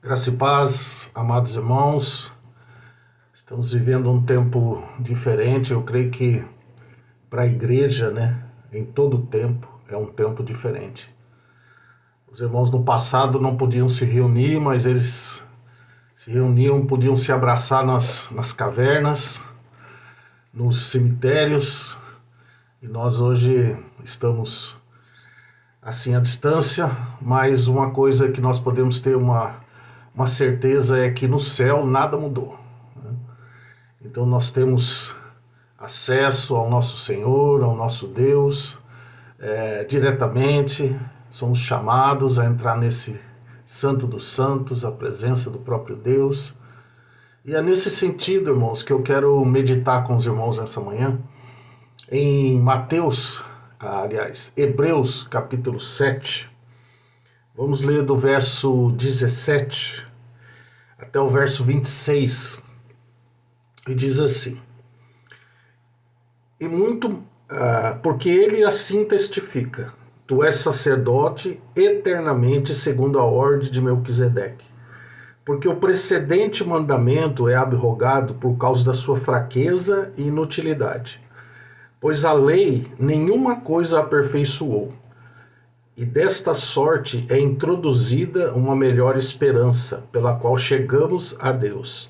Graça e paz, amados irmãos. Estamos vivendo um tempo diferente. Eu creio que para a igreja, em todo o tempo, é um tempo diferente. Os irmãos no passado não podiam se reunir, mas eles se reuniam, podiam se abraçar nas cavernas, nos cemitérios. E nós hoje estamos assim à distância, mas uma coisa que nós podemos ter uma certeza é que no céu nada mudou. Então nós temos acesso ao nosso Senhor, ao nosso Deus, diretamente. Somos chamados a entrar nesse Santo dos Santos, a presença do próprio Deus. E é nesse sentido, irmãos, que eu quero meditar com os irmãos nessa manhã, em Hebreus capítulo 7. Vamos ler do verso 17 até o verso 26. E diz assim: porque ele assim testifica: tu és sacerdote eternamente segundo a ordem de Melquisedeque. Porque o precedente mandamento é abrogado por causa da sua fraqueza e inutilidade. Pois a lei nenhuma coisa aperfeiçoou. E desta sorte é introduzida uma melhor esperança, pela qual chegamos a Deus.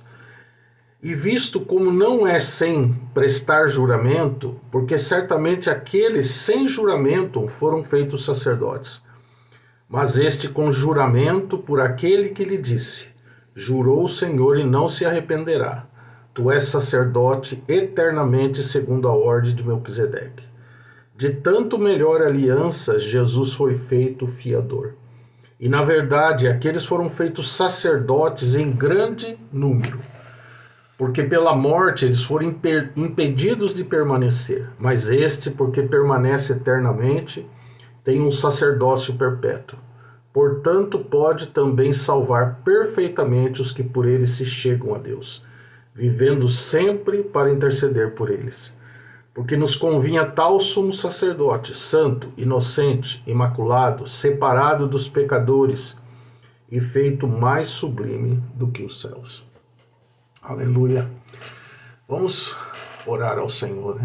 E visto como não é sem prestar juramento, porque certamente aqueles sem juramento foram feitos sacerdotes, mas este com juramento por aquele que lhe disse: jurou o Senhor e não se arrependerá. Tu és sacerdote eternamente segundo a ordem de Melquisedeque. De tanto melhor aliança, Jesus foi feito fiador. E, na verdade, aqueles foram feitos sacerdotes em grande número, porque pela morte eles foram impedidos de permanecer. Mas este, porque permanece eternamente, tem um sacerdócio perpétuo. Portanto, pode também salvar perfeitamente os que por ele se chegam a Deus, vivendo sempre para interceder por eles. Porque nos convinha tal sumo sacerdote, santo, inocente, imaculado, separado dos pecadores e feito mais sublime do que os céus. Aleluia. Vamos orar ao Senhor,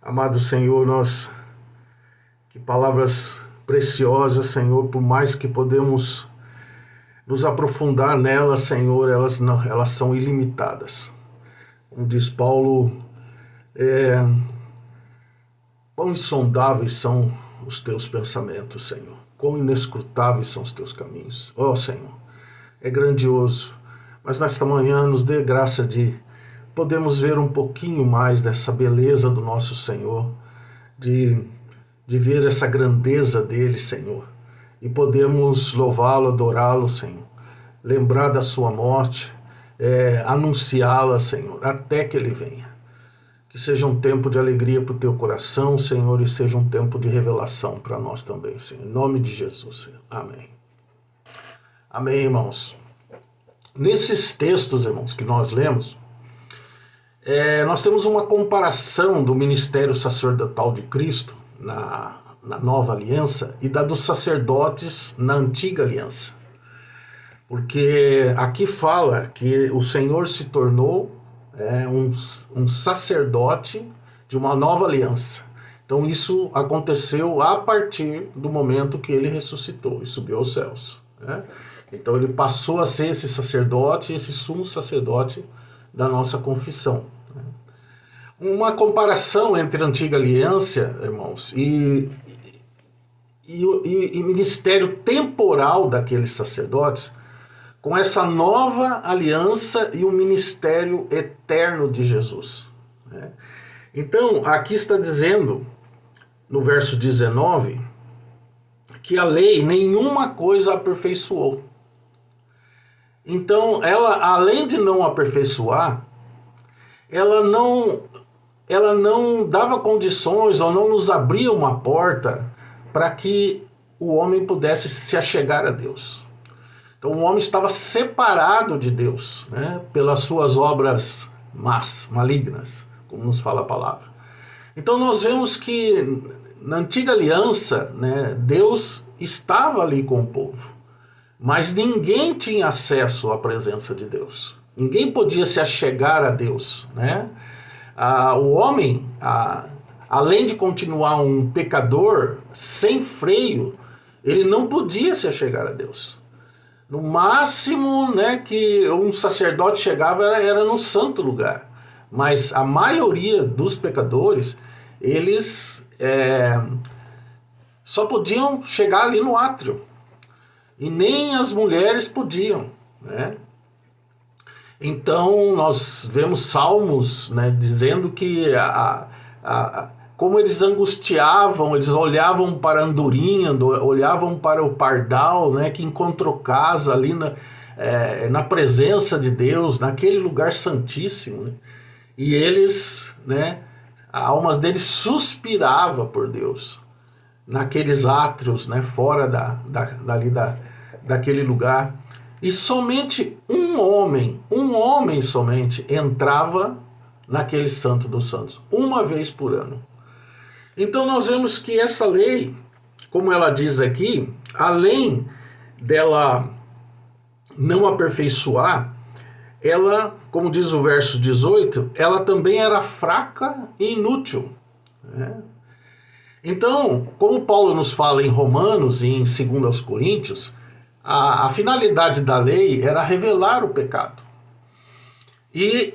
Amado Senhor, que palavras preciosas, Senhor, por mais que podemos nos aprofundar nelas, Senhor, elas são ilimitadas. Como diz Paulo, quão insondáveis são os teus pensamentos, Senhor. Quão inescrutáveis são os teus caminhos. Ó Senhor, é grandioso. Mas nesta manhã nos dê graça de podermos ver um pouquinho mais dessa beleza do nosso Senhor, de ver essa grandeza dele, Senhor, e podemos louvá-lo, adorá-lo, Senhor, lembrar da sua morte, anunciá-la, Senhor, até que ele venha. Que seja um tempo de alegria para o teu coração, Senhor, e seja um tempo de revelação para nós também, Senhor. Em nome de Jesus, Senhor. Amém. Amém, irmãos. Nesses textos, irmãos, que nós lemos, nós temos uma comparação do ministério sacerdotal de Cristo na nova aliança e da dos sacerdotes na antiga aliança. Porque aqui fala que o Senhor se tornou um sacerdote de uma nova aliança. Então isso aconteceu a partir do momento que ele ressuscitou e subiu aos céus. Então ele passou a ser esse sacerdote, esse sumo sacerdote da nossa confissão. Uma comparação entre a antiga aliança, irmãos, e ministério temporal daqueles sacerdotes, com essa nova aliança e o ministério eterno de Jesus. Então, aqui está dizendo, no verso 19, que a lei nenhuma coisa aperfeiçoou. Então, ela, além de não aperfeiçoar, ela não dava condições ou não nos abria uma porta para que o homem pudesse se achegar a Deus. Então o homem estava separado de Deus, pelas suas obras malignas, como nos fala a palavra. Então nós vemos que na antiga aliança, Deus estava ali com o povo. mas ninguém tinha acesso à presença de Deus. Ninguém podia se achegar a Deus, né? O homem, além de continuar um pecador sem freio, ele não podia se achegar a Deus. No máximo, né, que um sacerdote chegava era no santo lugar. Mas a maioria dos pecadores, eles só podiam chegar ali no átrio. E nem as mulheres podiam, né? Então nós vemos salmos, né, dizendo que como eles angustiavam, eles olhavam para a andorinha, olhavam para o pardal, né, que encontrou casa ali na presença de Deus, naquele lugar santíssimo, né? E eles, né, a alma deles suspirava por Deus, naqueles átrios, né, fora daquele lugar. E somente um homem somente entrava naquele santo dos santos, uma vez por ano. Então nós vemos que essa lei, como ela diz aqui, além dela não aperfeiçoar, ela, como diz o verso 18, ela também era fraca e inútil, né? Então, como Paulo nos fala em Romanos e em 2 Coríntios, a finalidade da lei era revelar o pecado. E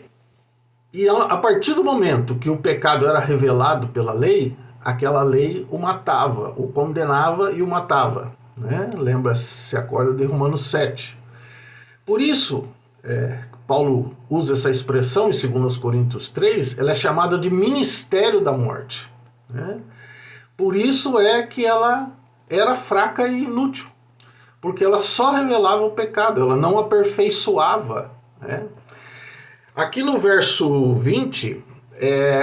a partir do momento que o pecado era revelado pela lei, aquela lei o matava, o condenava e o matava, né? Se acorda de Romanos 7. Por isso, Paulo usa essa expressão em 2 Coríntios 3, ela é chamada de ministério da morte, né? Por isso é que ela era fraca e inútil, porque ela só revelava o pecado, ela não aperfeiçoava, né? Aqui no verso 20,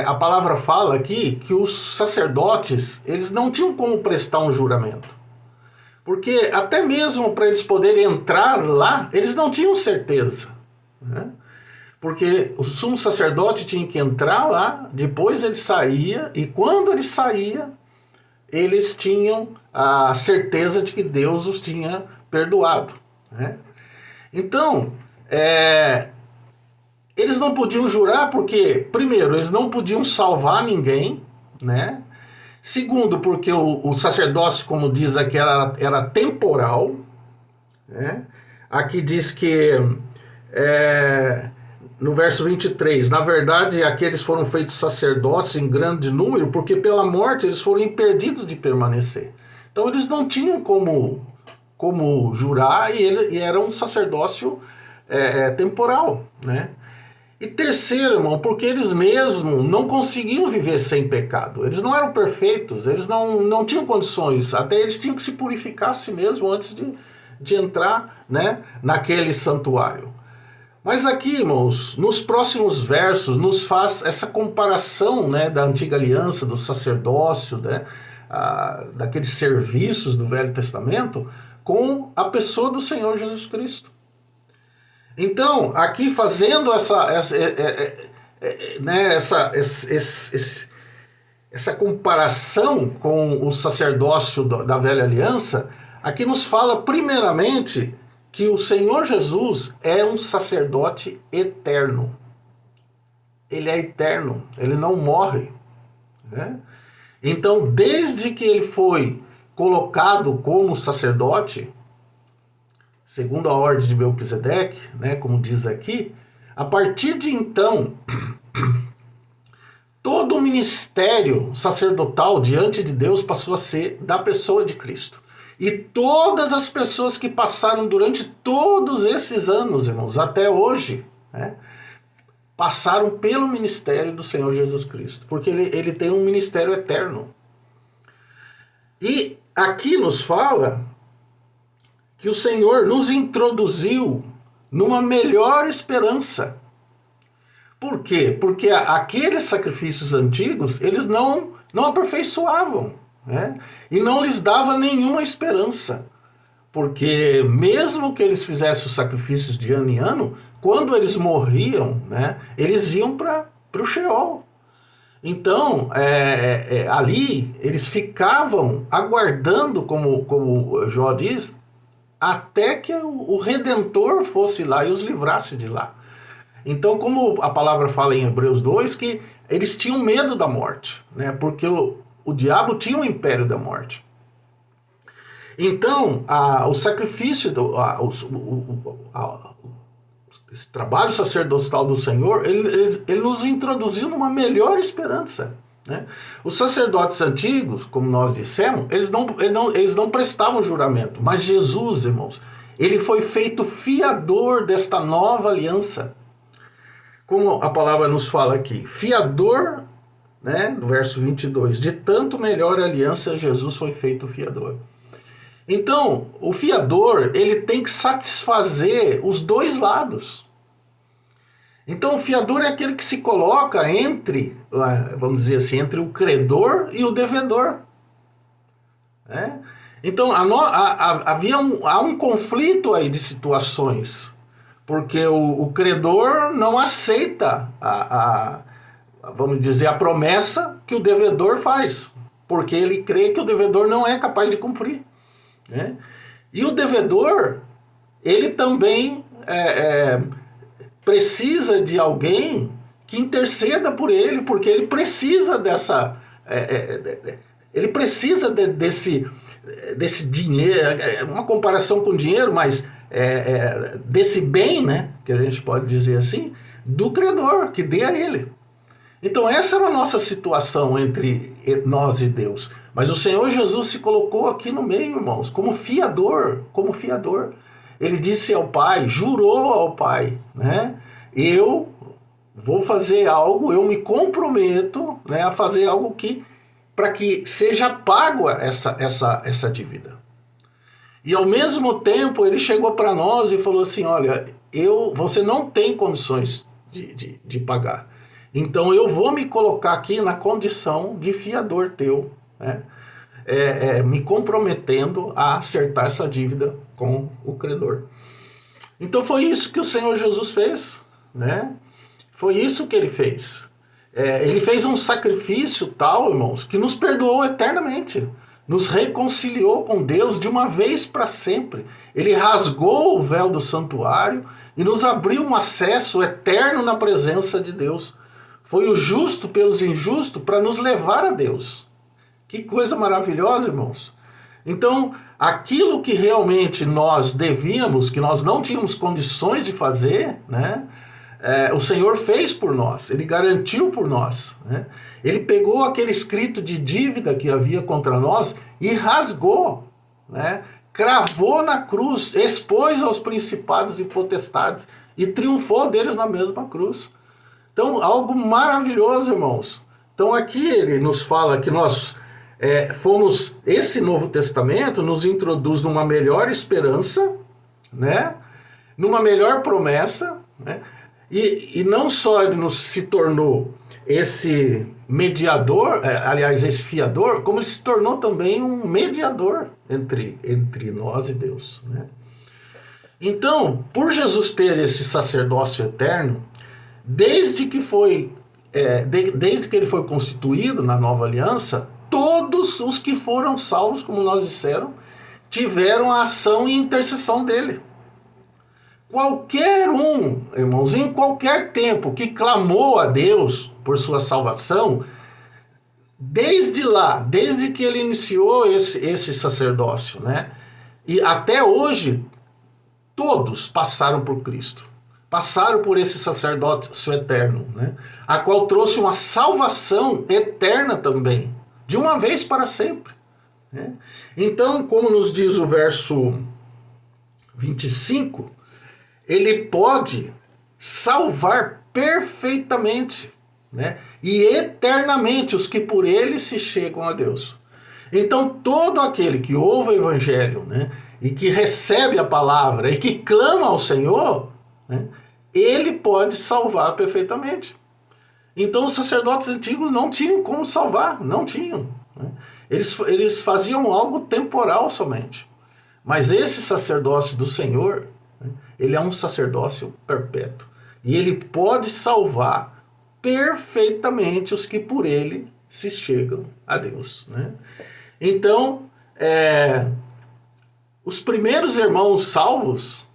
a palavra fala aqui que os sacerdotes, eles não tinham como prestar um juramento. Porque até mesmo para eles poderem entrar lá, eles não tinham certeza, né? Porque o sumo sacerdote tinha que entrar lá, depois ele saía, e quando ele saía, eles tinham a certeza de que Deus os tinha perdoado, né? Então, eles não podiam jurar porque, primeiro, eles não podiam salvar ninguém, né? Segundo, porque o sacerdócio, como diz aqui, era temporal, né? Aqui diz que, no verso 23, na verdade, aqueles foram feitos sacerdotes em grande número, porque pela morte eles foram impedidos de permanecer. Então eles não tinham como jurar, e era um sacerdócio temporal, né? E terceiro, irmão, porque eles mesmos não conseguiam viver sem pecado. Eles não eram perfeitos, eles não tinham condições, até eles tinham que se purificar a si mesmos antes de entrar, né, naquele santuário. Mas aqui, irmãos, nos próximos versos, nos faz essa comparação, né, da antiga aliança, do sacerdócio, né, daqueles serviços do Velho Testamento, com a pessoa do Senhor Jesus Cristo. Então, aqui fazendo essa comparação com o sacerdócio da velha aliança, aqui nos fala primeiramente que o Senhor Jesus é um sacerdote eterno. Ele é eterno, ele não morre, né? Então, desde que ele foi colocado como sacerdote, segundo a ordem de Melquisedeque, né, como diz aqui, a partir de então, todo o ministério sacerdotal diante de Deus passou a ser da pessoa de Cristo. E todas as pessoas que passaram durante todos esses anos, irmãos, até hoje, né, passaram pelo ministério do Senhor Jesus Cristo, porque ele tem um ministério eterno. E aqui nos fala que o Senhor nos introduziu numa melhor esperança. Por quê? Porque aqueles sacrifícios antigos, eles não aperfeiçoavam, né? E não lhes dava nenhuma esperança. Porque mesmo que eles fizessem os sacrifícios de ano em ano, quando eles morriam, né, eles iam para o Sheol. Então, ali, eles ficavam aguardando, como Jó diz, até que o Redentor fosse lá e os livrasse de lá. Então, como a palavra fala em Hebreus 2, que eles tinham medo da morte, né? Porque o diabo tinha o império da morte. Então, o sacrifício, esse trabalho sacerdotal do Senhor, ele nos introduziu numa melhor esperança. Né? Os sacerdotes antigos, como nós dissemos, eles não prestavam juramento, mas Jesus, irmãos, ele foi feito fiador desta nova aliança. Como a palavra nos fala aqui, fiador, né, no verso 22, de tanto melhor aliança Jesus foi feito fiador. Então, o fiador, ele tem que satisfazer os dois lados. Então, o fiador é aquele que se coloca entre, vamos dizer assim, entre o credor e o devedor. Né? Então, há um conflito aí de situações, porque o credor não aceita vamos dizer, a promessa que o devedor faz, porque ele crê que o devedor não é capaz de cumprir. Né? E o devedor, ele também precisa de alguém que interceda por ele, porque ele precisa ele precisa desse dinheiro, uma comparação com dinheiro, mas desse bem, né, que a gente pode dizer assim, do credor, que dê a ele. Então essa era a nossa situação entre nós e Deus. Mas o Senhor Jesus se colocou aqui no meio, irmãos, como fiador, como fiador. Ele disse ao Pai, jurou ao Pai, né? Eu vou fazer algo, eu me comprometo, né, a fazer algo para que seja pago essa dívida. E ao mesmo tempo ele chegou para nós e falou assim, olha, você não tem condições de pagar. Então eu vou me colocar aqui na condição de fiador teu, né? Me comprometendo a acertar essa dívida com o credor. Então foi isso que o Senhor Jesus fez, né? Foi isso que ele fez. Ele fez um sacrifício tal, irmãos, que nos perdoou eternamente, nos reconciliou com Deus de uma vez para sempre. Ele rasgou o véu do santuário e nos abriu um acesso eterno na presença de Deus. Foi o justo pelos injustos para nos levar a Deus. Que coisa maravilhosa, irmãos. Então, aquilo que realmente nós devíamos, que nós não tínhamos condições de fazer, né, o Senhor fez por nós, Ele garantiu por nós. Né? Ele pegou aquele escrito de dívida que havia contra nós e rasgou, né, cravou na cruz, expôs aos principados e potestades e triunfou deles na mesma cruz. Então, algo maravilhoso, irmãos. Então, aqui ele nos fala que nós esse Novo Testamento nos introduz numa melhor esperança, né? Numa melhor promessa, né? E não só ele se tornou esse mediador, aliás, esse fiador, como ele se tornou também um mediador entre nós e Deus. Né? Então, por Jesus ter esse sacerdócio eterno, desde que ele foi constituído na nova aliança, todos os que foram salvos, como nós disseram, tiveram a ação e intercessão dele. Qualquer um, irmãos, em qualquer tempo que clamou a Deus por sua salvação, desde que ele iniciou esse sacerdócio, né? E até hoje, todos passaram por Cristo. Passaram por esse sacerdócio eterno, né? A qual trouxe uma salvação eterna também, de uma vez para sempre. Né? Então, como nos diz o verso 25, ele pode salvar perfeitamente, né? E eternamente os que por ele se chegam a Deus. Então, todo aquele que ouve o Evangelho, né, e que recebe a palavra e que clama ao Senhor, né, ele pode salvar perfeitamente. Então os sacerdotes antigos não tinham como salvar, não tinham. Né? Eles faziam algo temporal somente. Mas esse sacerdócio do Senhor, né, ele é um sacerdócio perpétuo. E ele pode salvar perfeitamente os que por ele se chegam a Deus. Né? Então, Os primeiros irmãos salvos,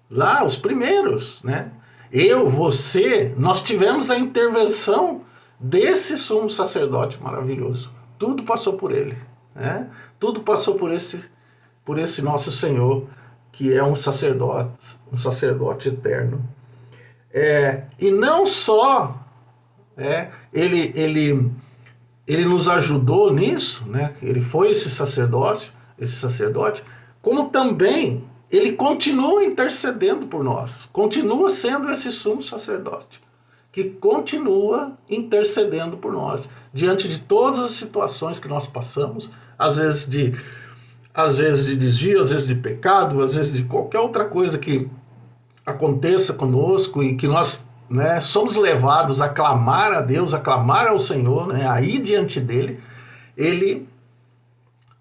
lá, os primeiros, né? Eu, você, nós tivemos a intervenção desse sumo sacerdote maravilhoso. Tudo passou por ele, né? Tudo passou por esse nosso Senhor, que é um sacerdote eterno. E não só ele nos ajudou nisso, né? Ele foi esse sacerdote, como também ele continua intercedendo por nós, continua sendo esse sumo sacerdote, que continua intercedendo por nós, diante de todas as situações que nós passamos, às vezes de desvio, às vezes de pecado, às vezes de qualquer outra coisa que aconteça conosco e que nós, né, somos levados a clamar a Deus, a clamar ao Senhor, né, a ir diante dele, ele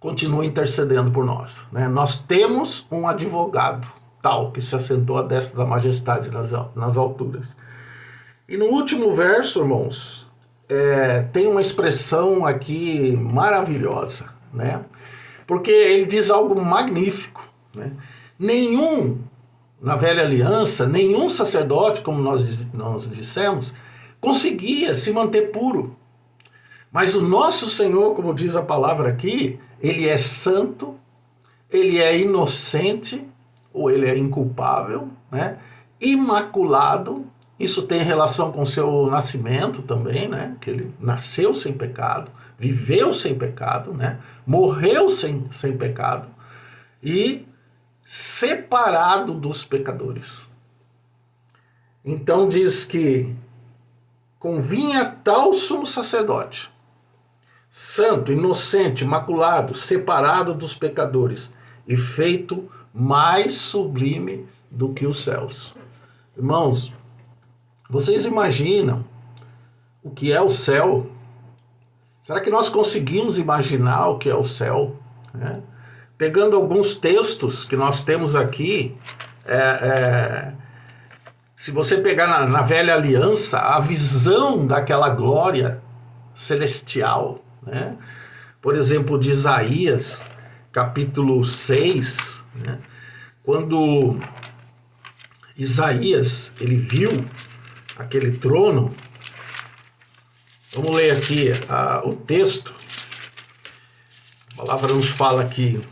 continua intercedendo por nós, né? Nós temos um advogado tal que se assentou à destra da majestade nas alturas. E no último verso, irmãos, tem uma expressão aqui maravilhosa, né? Porque ele diz algo magnífico, né? Na velha aliança, nenhum sacerdote, como nós dissemos, conseguia se manter puro. Mas o nosso Senhor, como diz a palavra aqui, ele é santo, ele é inocente, ou ele é inculpável, né? Imaculado. Isso tem relação com o seu nascimento também, né? Que ele nasceu sem pecado, viveu sem pecado, né? Morreu sem pecado e separado dos pecadores. Então diz que convinha tal sumo sacerdote, santo, inocente, imaculado, separado dos pecadores e feito mais sublime do que os céus. Irmãos, vocês imaginam o que é o céu? Será que nós conseguimos imaginar o que é o céu? Pegando alguns textos que nós temos aqui, se você pegar na velha aliança, a visão daquela glória celestial, né? Por exemplo, de Isaías, capítulo 6, né? Quando Isaías ele viu aquele trono, vamos ler aqui o texto, a palavra nos fala que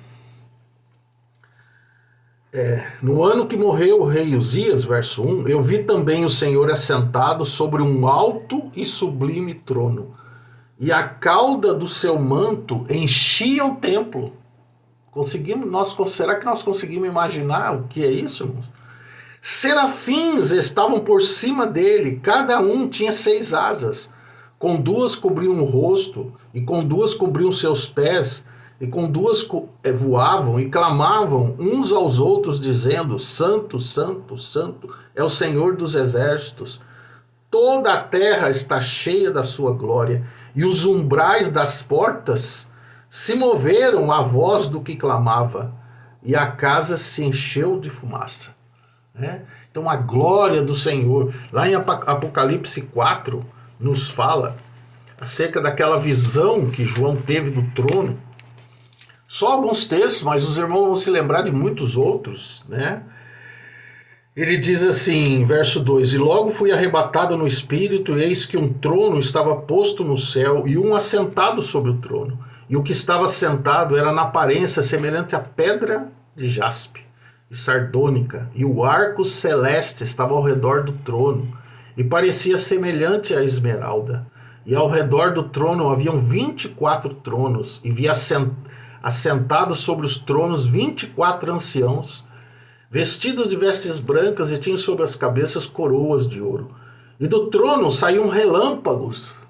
no ano que morreu o rei Uzias, verso 1, eu vi também o Senhor assentado sobre um alto e sublime trono, e a cauda do seu manto enchia o templo. Será que nós conseguimos imaginar o que é isso, irmãos? Serafins estavam por cima dele, cada um tinha 6 asas, com 2 cobriam o rosto, e com 2 cobriam seus pés, e com 2 voavam e clamavam uns aos outros, dizendo: Santo, Santo, Santo é o Senhor dos exércitos. Toda a terra está cheia da sua glória, e os umbrais das portas se moveram à voz do que clamava, e a casa se encheu de fumaça. Então a glória do Senhor, lá em Apocalipse 4, nos fala acerca daquela visão que João teve do trono. Só alguns textos, mas os irmãos vão se lembrar de muitos outros, né? Ele diz assim, verso 2: E logo fui arrebatado no espírito, e eis que um trono estava posto no céu, e um assentado sobre o trono. E o que estava sentado era na aparência semelhante a pedra de jaspe e sardônica, e o arco celeste estava ao redor do trono, e parecia semelhante à esmeralda. E ao redor do trono haviam 24 tronos, e vi assentados sobre os tronos 24 anciãos, vestidos de vestes brancas, e tinham sobre as cabeças coroas de ouro. E do trono saíam relâmpagos,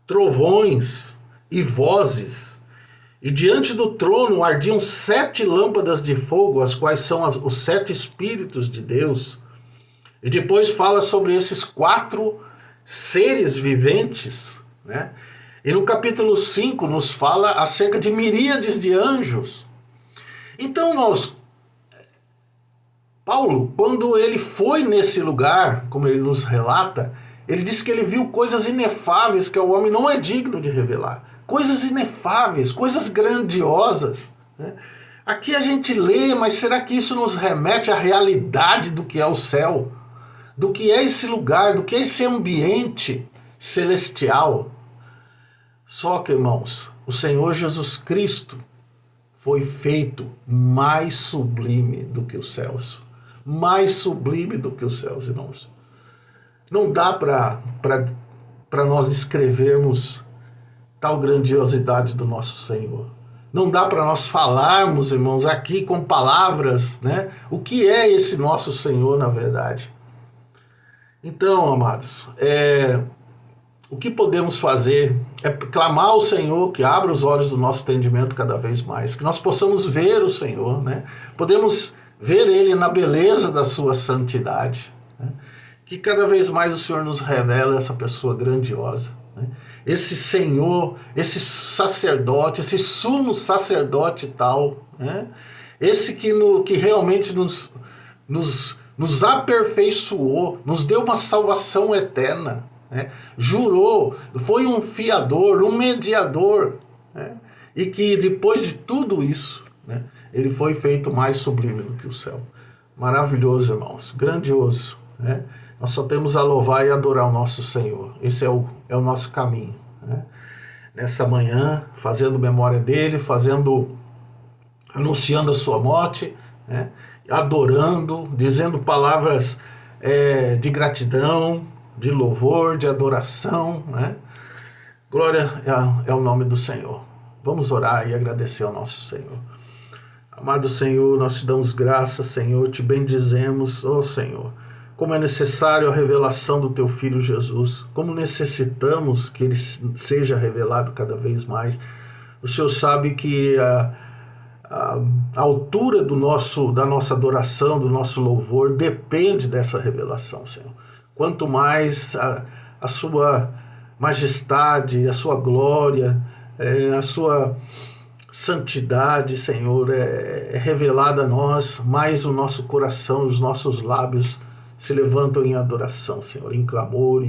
trovões e vozes. E diante do trono ardiam 7 lâmpadas de fogo, as quais são os 7 Espíritos de Deus. E depois fala sobre esses 4 seres viventes, né? E no capítulo 5 nos fala acerca de miríades de anjos. Então Paulo, quando ele foi nesse lugar, como ele nos relata, ele disse que ele viu coisas inefáveis que o homem não é digno de revelar. Coisas inefáveis, coisas grandiosas, né? Aqui a gente lê, mas será que isso nos remete à realidade do que é o céu? Do que é esse lugar, do que é esse ambiente celestial? Só que, irmãos, o Senhor Jesus Cristo foi feito mais sublime do que os céus. Mais sublime do que os céus, irmãos. Não dá para nós escrevermos tal grandiosidade do nosso Senhor. Não dá para nós falarmos, irmãos, aqui com palavras, né? O que é esse nosso Senhor, na verdade. Então, amados, o que podemos fazer é clamar ao Senhor que abra os olhos do nosso entendimento cada vez mais, que nós possamos ver o Senhor, né? Podemos ver Ele na beleza da sua santidade, né? Que cada vez mais o Senhor nos revela essa pessoa grandiosa, né? Esse Senhor, esse sacerdote, esse sumo sacerdote tal, né? Esse que realmente nos aperfeiçoou, nos deu uma salvação eterna, né? Jurou, foi um fiador, um mediador, né? E que depois de tudo isso, né, ele foi feito mais sublime do que o céu. Maravilhoso, irmãos, grandioso, né? Nós só temos a louvar e adorar o nosso Senhor. Esse é o nosso caminho, né? Nessa manhã, fazendo memória dele, anunciando a sua morte, né? Adorando, dizendo palavras de gratidão, de louvor, de adoração, né? Glória é o nome do Senhor. Vamos orar e agradecer ao nosso Senhor. Amado Senhor, nós te damos graças, Senhor, te bendizemos, ó Senhor. Como é necessário a revelação do teu Filho Jesus, como necessitamos que ele seja revelado cada vez mais. O Senhor sabe que a altura da nossa adoração, do nosso louvor, depende dessa revelação, Senhor. Quanto mais a sua majestade, a sua glória, a sua santidade, Senhor, é revelada a nós, mais o nosso coração, os nossos lábios se levantam em adoração, Senhor, em clamor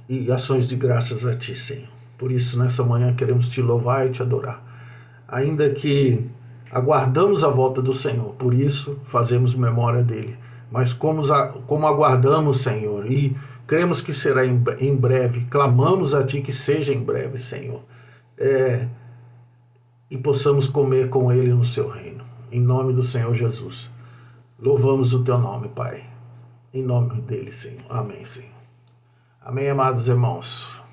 e ações de graças a Ti, Senhor. Por isso, nessa manhã, queremos Te louvar e Te adorar. Ainda que aguardamos a volta do Senhor, por isso fazemos memória dEle. Mas como aguardamos, Senhor, e cremos que será em breve, clamamos a Ti que seja em breve, Senhor, e possamos comer com Ele no Seu reino. Em nome do Senhor Jesus. Louvamos o Teu nome, Pai. Em nome dEle, Senhor. Amém, Senhor. Amém, amados irmãos.